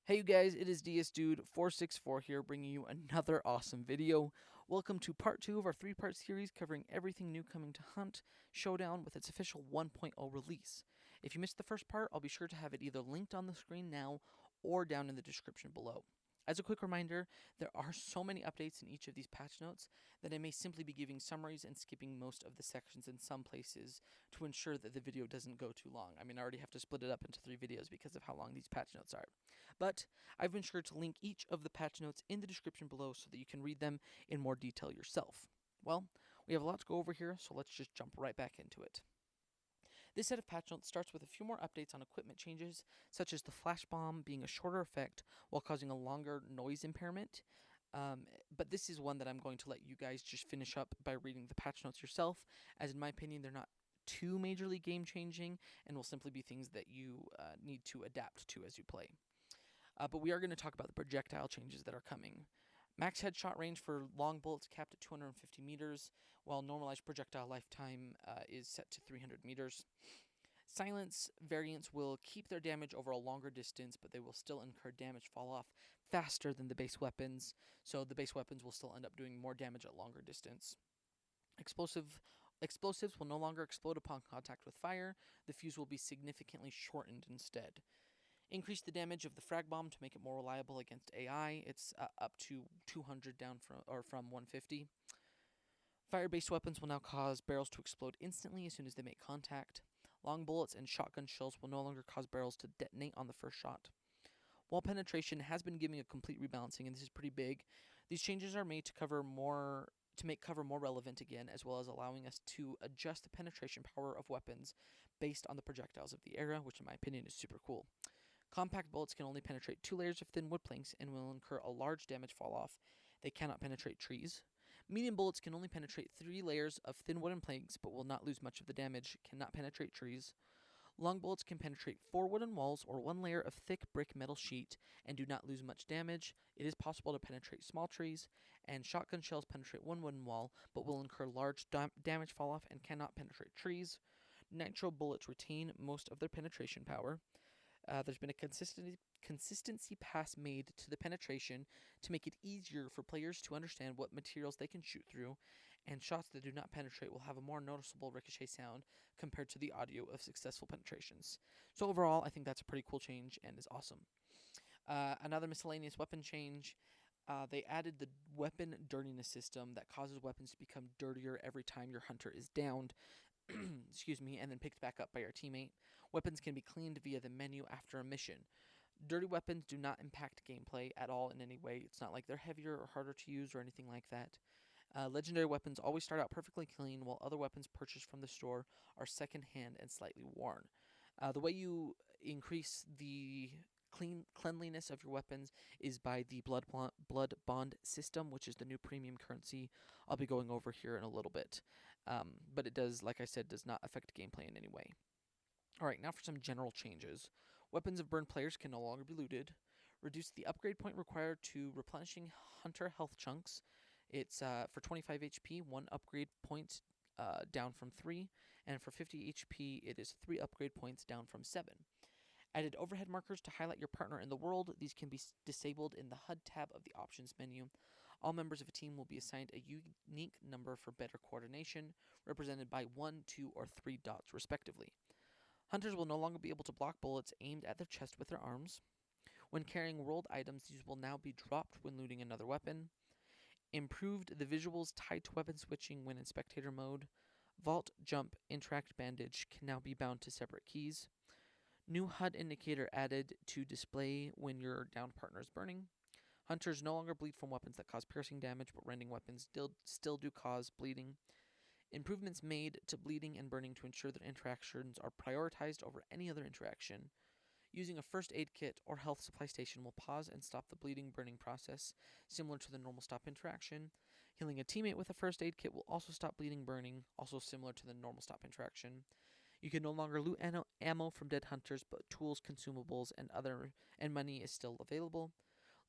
Hey you guys, it is DSDude464 here bringing you another awesome video. Welcome to part 2 of our 3-part series covering everything new coming to Hunt Showdown with its official 1.0 release. If you missed the first part, I'll be sure to have it either linked on the screen now or down in the description below. As a quick reminder, there are so many updates in each of these patch notes that I may simply be giving summaries and skipping most of the sections in some places to ensure that the video doesn't go too long. I mean, I already have to split it up into 3 videos because of how long these patch notes are. But I've been sure to link each of the patch notes in the description below so that you can read them in more detail yourself. Well, we have a lot to go over here, so let's just jump right back into it. This set of patch notes starts with a few more updates on equipment changes, such as the flash bomb being a shorter effect while causing a longer noise impairment. But this is one that I'm going to let you guys just finish up by reading the patch notes yourself, as in my opinion, they're not too majorly game-changing and will simply be things that you need to adapt to as you play. But we are going to talk about the projectile changes that are coming. Max headshot range for long bullets capped at 250 meters, while normalized projectile lifetime is set to 300 meters. Silence variants will keep their damage over a longer distance, but they will still incur damage fall off faster than the base weapons, so the base weapons will still end up doing more damage at longer distance. Explosives will no longer explode upon contact with fire. The fuse will be significantly shortened instead. Increase the damage of the frag bomb to make it more reliable against AI. It's up to 200 down from 150. Fire-based weapons will now cause barrels to explode instantly as soon as they make contact. Long bullets and shotgun shells will no longer cause barrels to detonate on the first shot. Wall penetration has been giving a complete rebalancing, and this is pretty big. These changes are made to make cover more relevant again, as well as allowing us to adjust the penetration power of weapons based on the projectiles of the era, which in my opinion is super cool. Compact bullets can only penetrate 2 layers of thin wood planks and will incur a large damage fall-off. They cannot penetrate trees. Medium bullets can only penetrate 3 layers of thin wooden planks but will not lose much of the damage, cannot penetrate trees. Long bullets can penetrate 4 wooden walls or 1 layer of thick brick metal sheet and do not lose much damage. It is possible to penetrate small trees, and shotgun shells penetrate 1 wooden wall but will incur large damage fall-off and cannot penetrate trees. Nitro bullets retain most of their penetration power. There's been a consistency pass made to the penetration to make it easier for players to understand what materials they can shoot through, and shots that do not penetrate will have a more noticeable ricochet sound compared to the audio of successful penetrations. So overall, I think that's a pretty cool change and is awesome. Another miscellaneous weapon change. They added the weapon dirtiness system that causes weapons to become dirtier every time your hunter is downed, excuse me, and then picked back up by your teammate. Weapons can be cleaned via the menu after a mission. Dirty weapons do not impact gameplay at all in any way. It's not like they're heavier or harder to use or anything like that. Legendary weapons always start out perfectly clean, while other weapons purchased from the store are secondhand and slightly worn. The way you increase the cleanliness of your weapons is by the blood bond system, which is the new premium currency I'll be going over here in a little bit. But it does, like I said, does not affect gameplay in any way. Alright, now for some general changes. Weapons of burned players can no longer be looted. Reduce the upgrade point required to replenishing hunter health chunks. It's for 25 HP, 1 upgrade point down from 3, and for 50 HP, it is 3 upgrade points down from 7. Added overhead markers to highlight your partner in the world. These can be disabled in the HUD tab of the options menu. All members of a team will be assigned a unique number for better coordination, represented by 1, 2, or 3 dots respectively. Hunters will no longer be able to block bullets aimed at their chest with their arms. When carrying rolled items, these will now be dropped when looting another weapon. Improved the visuals tied to weapon switching when in spectator mode. Vault, jump, interact, bandage can now be bound to separate keys. New HUD indicator added to display when your downed partner is burning. Hunters no longer bleed from weapons that cause piercing damage, but rending weapons still do cause bleeding. Improvements made to bleeding and burning to ensure that interactions are prioritized over any other interaction. Using a first aid kit or health supply station will pause and stop the bleeding burning process, similar to the normal stop interaction. Healing a teammate with a first aid kit will also stop bleeding burning, also similar to the normal stop interaction. You can no longer loot ammo from dead hunters, but tools, consumables, and money is still available.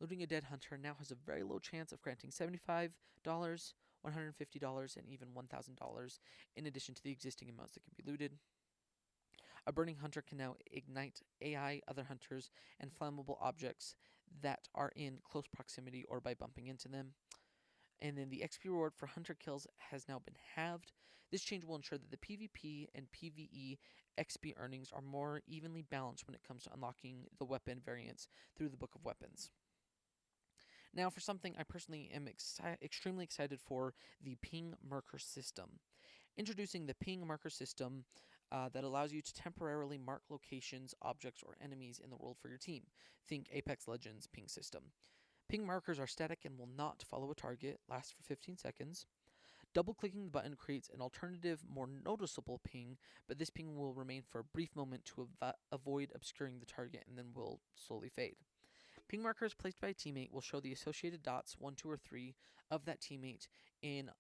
Looting a dead hunter now has a very low chance of granting $75, $150, and even $1,000, in addition to the existing amounts that can be looted. A burning hunter can now ignite AI, other hunters, and flammable objects that are in close proximity or by bumping into them. And then the XP reward for hunter kills has now been halved. This change will ensure that the PvP and PvE XP earnings are more evenly balanced when it comes to unlocking the weapon variants through the Book of Weapons. Now, for something I personally am extremely excited for, the ping marker system. Introducing the ping marker system that allows you to temporarily mark locations, objects, or enemies in the world for your team. Think Apex Legends ping system. Ping markers are static and will not follow a target, last for 15 seconds. Double clicking the button creates an alternative, more noticeable ping, but this ping will remain for a brief moment to avoid obscuring the target and then will slowly fade. Ping markers placed by a teammate will show the associated dots, 1, 2, or 3, of that teammate in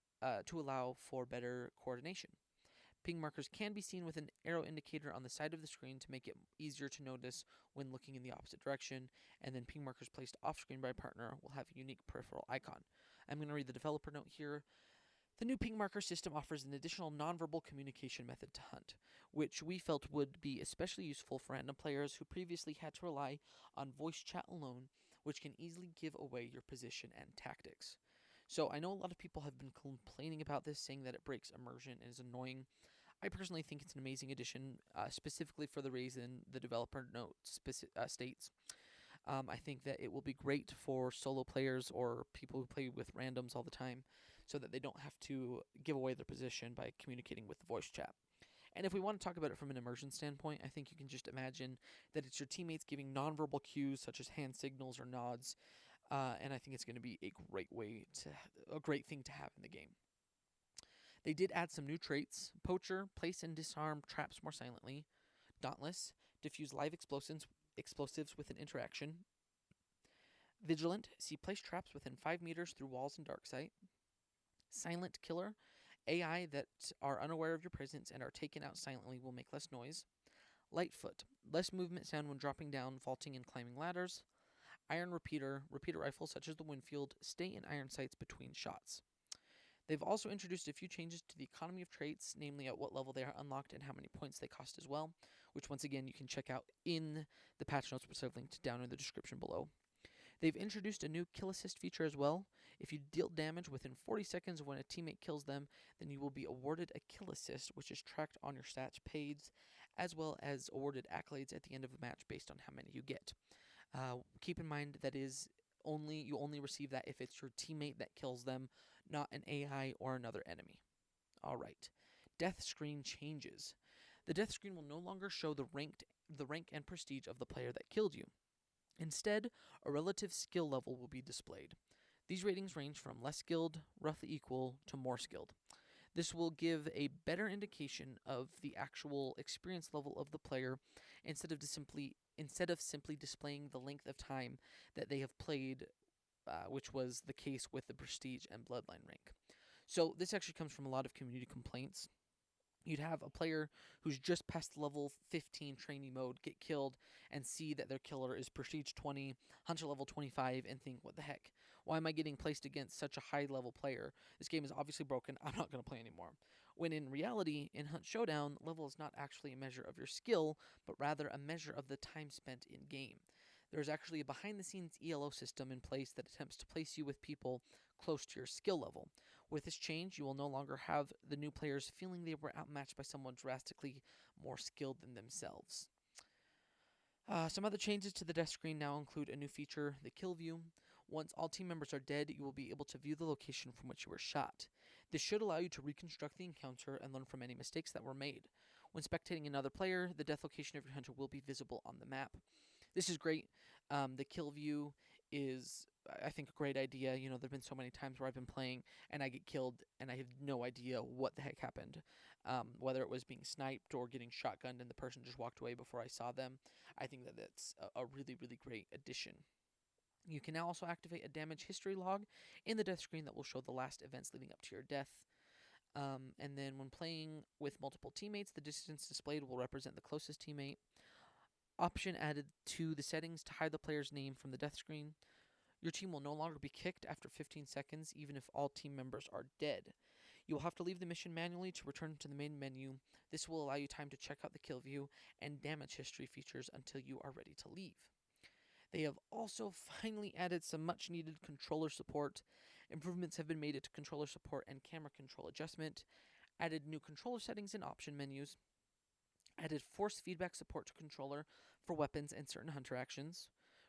to allow for better coordination. Ping markers can be seen with an arrow indicator on the side of the screen to make it easier to notice when looking in the opposite direction, and then ping markers placed off screen by a partner will have a unique peripheral icon. I'm going to read the developer note here. The new ping marker system offers an additional nonverbal communication method to hunt, which we felt would be especially useful for random players who previously had to rely on voice chat alone, which can easily give away your position and tactics. So I know a lot of people have been complaining about this, saying that it breaks immersion and is annoying. I personally think it's an amazing addition, specifically for the reason the developer note states. I think that it will be great for solo players or people who play with randoms all the time, so that they don't have to give away their position by communicating with the voice chat. And if we want to talk about it from an immersion standpoint, I think you can just imagine that it's your teammates giving nonverbal cues such as hand signals or nods, and I think it's going to be a great thing to have in the game. They did add some new traits: Poacher, place and disarm traps more silently; Dauntless, diffuse live explosives with an interaction; Vigilant, see place traps within 5 meters through walls in dark sight; Silent Killer, AI that are unaware of your presence and are taken out silently will make less noise; Lightfoot, less movement sound when dropping down, vaulting, and climbing ladders; Iron Repeater, repeater rifles such as the Winfield stay in iron sights between shots. They've also introduced a few changes to the economy of traits, namely at what level they are unlocked and how many points they cost as well, which once again you can check out in the patch notes, which I've linked down in the description below. They've introduced a new kill assist feature as well. If you deal damage within 40 seconds when a teammate kills them, then you will be awarded a kill assist, which is tracked on your stats page, as well as awarded accolades at the end of the match based on how many you get. Keep in mind that you only receive that if it's your teammate that kills them, not an AI or another enemy. Alright. Death screen changes. The death screen will no longer show the rank and prestige of the player that killed you. Instead, a relative skill level will be displayed. These ratings range from less skilled, roughly equal, to more skilled. This will give a better indication of the actual experience level of the player instead of simply displaying the length of time that they have played, which was the case with the Prestige and Bloodline rank. So this actually comes from a lot of community complaints. You'd have a player who's just past level 15 trainee mode get killed and see that their killer is Prestige 20, Hunter level 25, and think, what the heck? Why am I getting placed against such a high level player? This game is obviously broken. I'm not going to play anymore. When in reality, in Hunt Showdown, level is not actually a measure of your skill, but rather a measure of the time spent in game. There's actually a behind the scenes ELO system in place that attempts to place you with people close to your skill level. With this change, you will no longer have the new players feeling they were outmatched by someone drastically more skilled than themselves. Some other changes to the death screen now include a new feature, the kill view. Once all team members are dead, you will be able to view the location from which you were shot. This should allow you to reconstruct the encounter and learn from any mistakes that were made. When spectating another player, the death location of your hunter will be visible on the map. This is great. The kill view is, I think, a great idea. You know, there have been so many times where I've been playing and I get killed and I have no idea what the heck happened. Whether it was being sniped or getting shotgunned and the person just walked away before I saw them. I think that that's a really, really great addition. You can now also activate a damage history log in the death screen that will show the last events leading up to your death. And then when playing with multiple teammates, the distance displayed will represent the closest teammate. Option added to the settings to hide the player's name from the death screen. Your team will no longer be kicked after 15 seconds, even if all team members are dead. You will have to leave the mission manually to return to the main menu. This will allow you time to check out the kill view and damage history features until you are ready to leave. They have also finally added some much needed controller support. Improvements have been made to controller support and camera control adjustment, added new controller settings and option menus, added force feedback support to controller for weapons and certain hunter actions,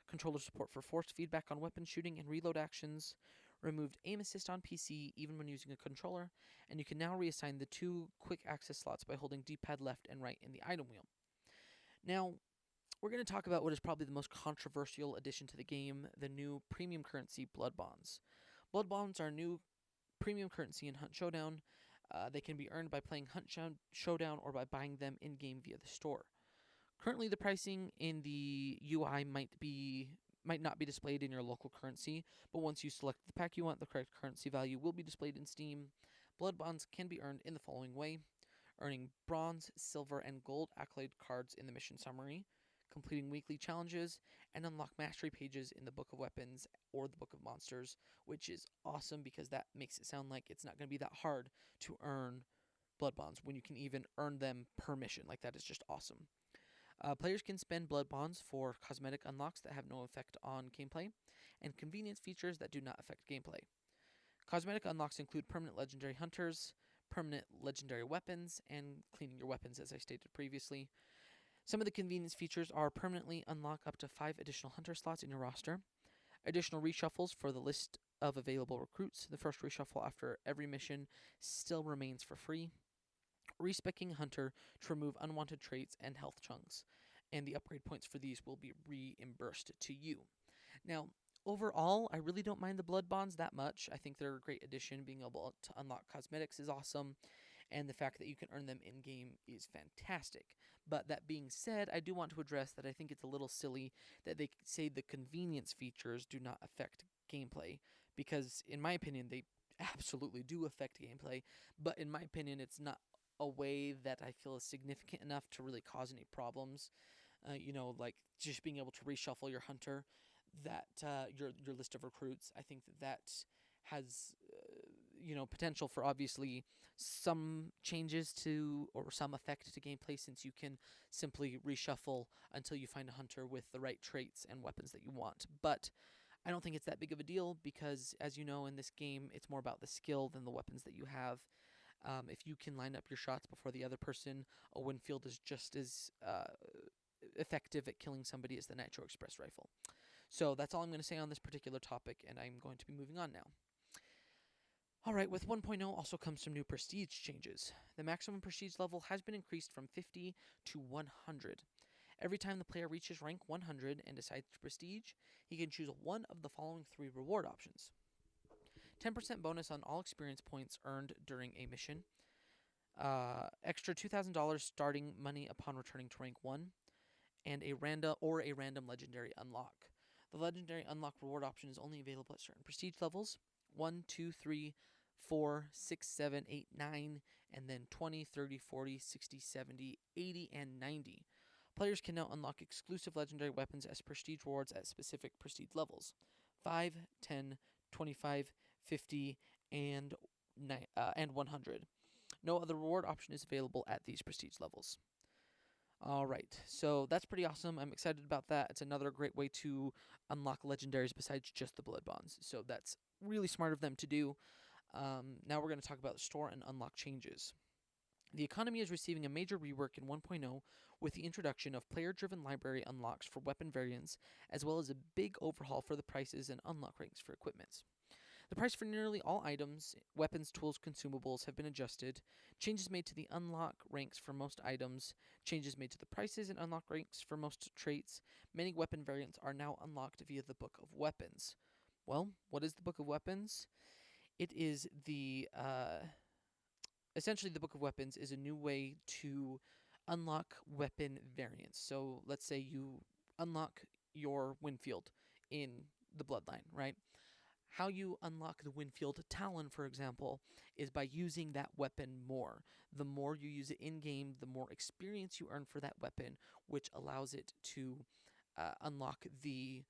controller support for force feedback on weapon shooting and reload actions, removed aim assist on PC even when using a controller, and you can now reassign the 2 quick access slots by holding D-pad left and right in the item wheel. Now, we're going to talk about what is probably the most controversial addition to the game, the new premium currency, Blood Bonds. Blood Bonds are new premium currency in Hunt Showdown. They can be earned by playing Hunt Showdown or by buying them in-game via the store. Currently, the pricing in the UI might not be displayed in your local currency, but once you select the pack you want, the correct currency value will be displayed in Steam. Blood Bonds can be earned in the following way: earning bronze, silver, and gold accolade cards in the mission summary, completing weekly challenges, and unlock mastery pages in the Book of Weapons or the Book of Monsters, which is awesome because that makes it sound like it's not going to be that hard to earn Blood Bonds when you can even earn them per mission. Like, that is just awesome. Players can spend Blood Bonds for cosmetic unlocks that have no effect on gameplay, and convenience features that do not affect gameplay. Cosmetic unlocks include permanent legendary hunters, permanent legendary weapons, and cleaning your weapons, as I stated previously. Some of the convenience features are permanently unlock up to 5 additional hunter slots in your roster, additional reshuffles for the list of available recruits. The first reshuffle after every mission still remains for free, respecking hunter to remove unwanted traits and health chunks, and the upgrade points for these will be reimbursed to you. Now, overall, I really don't mind the Blood Bonds that much. I think they're a great addition. Being able to unlock cosmetics is awesome, and the fact that you can earn them in game is fantastic. But that being said, I do want to address that I think it's a little silly that they say the convenience features do not affect gameplay, because in my opinion, they absolutely do affect gameplay, but in my opinion, it's not a way that I feel is significant enough to really cause any problems. Like just being able to reshuffle your hunter, that your list of recruits. I think that has potential for obviously some changes to or some effect to gameplay, since you can simply reshuffle until you find a hunter with the right traits and weapons that you want. But I don't think it's that big of a deal because, as you know, in this game, it's more about the skill than the weapons that you have. If you can line up your shots before the other person, a Winfield is just as effective at killing somebody as the Nitro Express rifle. So that's all I'm going to say on this particular topic, and I'm going to be moving on now. Alright, with 1.0 also comes some new prestige changes. The maximum prestige level has been increased from 50 to 100. Every time the player reaches rank 100 and decides to prestige, he can choose one of the following 3 reward options: 10% bonus on all experience points earned during a mission, extra $2,000 starting money upon returning to rank 1, and a random legendary unlock. The legendary unlock reward option is only available at certain prestige levels: 1, 2, 3, 4, 6, 7, 8, 9, and then 20, 30, 40, 60, 70, 80, and 90. Players can now unlock exclusive legendary weapons as prestige rewards at specific prestige levels: 5, 10, 25, 50, and 100. No other reward option is available at these prestige levels. Alright, so that's pretty awesome. I'm excited about that. It's another great way to unlock legendaries besides just the Blood Bonds. So that's really smart of them to do. Now we're going to talk about the store and unlock changes. The economy is receiving a major rework in 1.0 with the introduction of player-driven library unlocks for weapon variants, as well as a big overhaul for the prices and unlock ranks for equipments. The price for nearly all items, weapons, tools, consumables have been adjusted. Changes made to the unlock ranks for most items. Changes made to the prices and unlock ranks for most traits. Many weapon variants are now unlocked via the Book of Weapons. Well, what is the Book of Weapons? It is essentially the Book of Weapons is a new way to unlock weapon variants. So let's say you unlock your Winfield in the Bloodline, right? How you unlock the Winfield Talon, for example, is by using that weapon more. The more you use it in-game, the more experience you earn for that weapon, which allows it to unlock the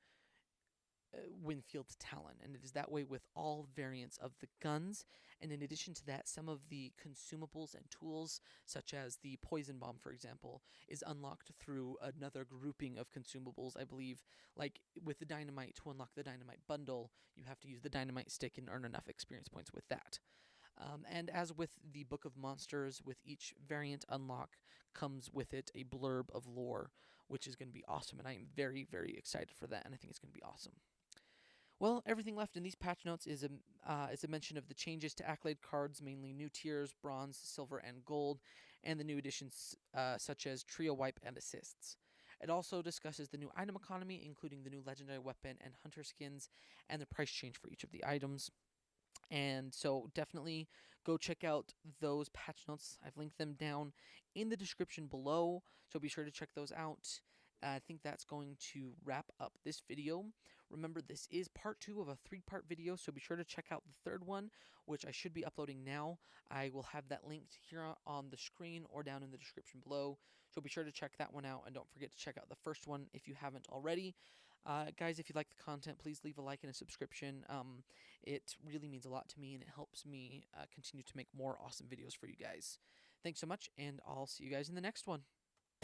Winfield Talon, and it is that way with all variants of the guns. And in addition to that, some of the consumables and tools, such as the poison bomb, for example, is unlocked through another grouping of consumables. I believe, like with the dynamite, to unlock the dynamite bundle, you have to use the dynamite stick and earn enough experience points with that. And as with the Book of Monsters, with each variant unlock comes with it a blurb of lore, which is going to be awesome, and I am very, very excited for that, and I think it's going to be awesome. Well, everything left in these patch notes is a mention of the changes to accolade cards, mainly new tiers, bronze, silver, and gold, and the new additions such as trio wipe and assists. It also discusses the new item economy, including the new legendary weapon and hunter skins, and the price change for each of the items. And so definitely go check out those patch notes. I've linked them down in the description below, so be sure to check those out. I think that's going to wrap up this video. Remember, this is part 2 of a 3-part video, so be sure to check out the third one, which I should be uploading now. I will have that linked here on the screen or down in the description below, so be sure to check that one out, and don't forget to check out the first one if you haven't already. Guys, if you like the content, please leave a like and a subscription. It really means a lot to me, and it helps me continue to make more awesome videos for you guys. Thanks so much, and I'll see you guys in the next one.